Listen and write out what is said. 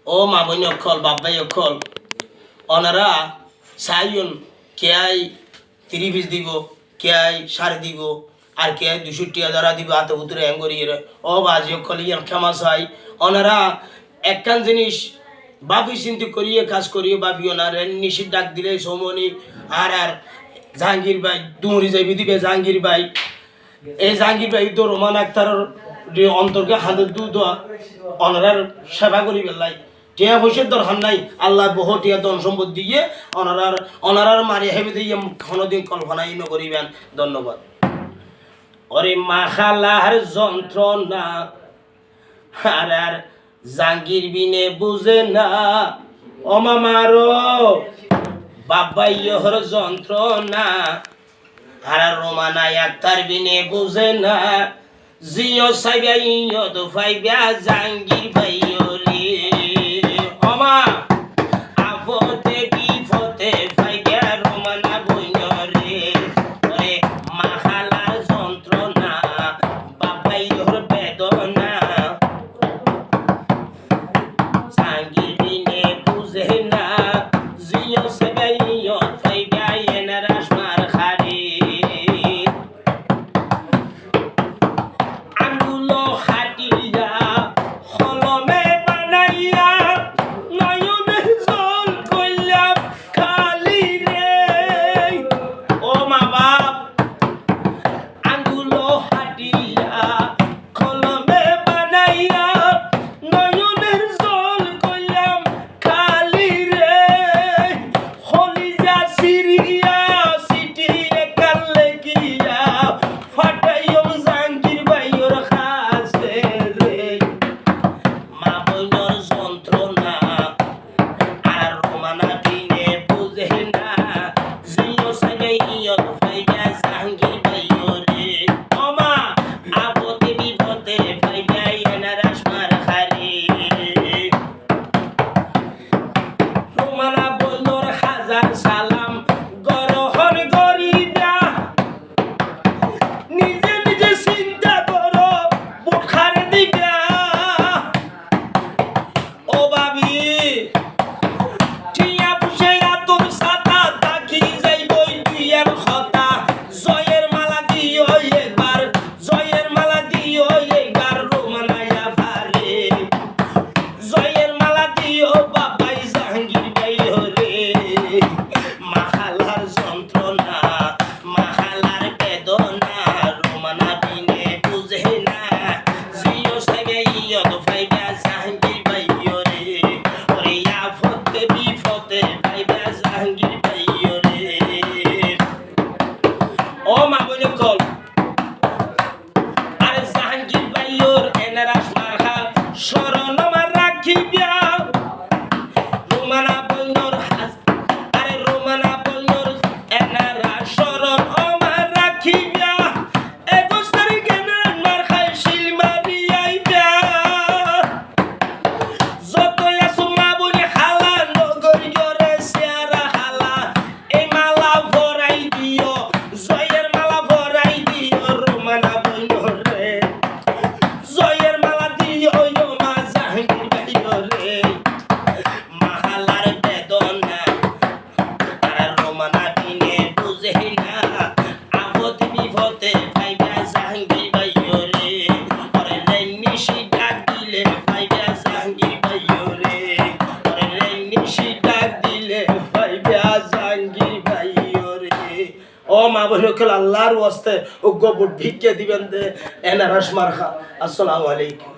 ও মা বোন অক্ষল বাবাই অক্ষল ওনারা চাইন কে আই 30 পিস দিব কে আই 5.5 দিব আর কে আই 200 টাকা ধরা দিব হাতে উতরে এঙ্গরিয়ে ও বাজি অক্ষল ইয়ান ক্ষমা চাই ওনারা একখান জিনিস বাবি চিন্তা করিয়ে কাজ করিয়ে বাবি ওনারা নিশি ডাক দিলে সমনি আর জাহাঙ্গীর ভাই দুমরি যাইবি দিবে জাহাঙ্গীর ভাই এই জাহাঙ্গীর ভাই তো রোমান আক্তার অন্তর্কে হাতের দুধ ওনারার সেবা করি বেলাই টিয়া পয়সার দরকার নাই আল্লাহ বহু টিয়া ধন সম্পদ দিয়ে ওনারার মারি হেবে দিয়ে কোনোদিন কল্পনাই নকরিবেন ধন্যবাদ ওরে মাখালার যন্ত্রণা আর জাহাঙ্গীর বিনে বুঝে না ও মামারো বাবাইয়র যন্ত্রণা আর রোমানাই আক্তার বিনে বুঝে না জিও সাইবাইয় তো ফাইবা জাহাঙ্গীর ভাইয়ো রে ওমা আপতে বিপদে ফাইবা রোমানা বইনো রে ওরে মাখালার যন্ত্রণা বাবাইয়র বেদনা জাহাঙ্গীর বিনে বুঝে না জিও সাইবাইয় ফাইবা এনারাস মার খারে ও মা বোনকে আল্লাহর ওয়াস্তে ও গোবর ভিক্ষা দিবেন দে এনারাস মারখা আসসালামু আলাইকুম।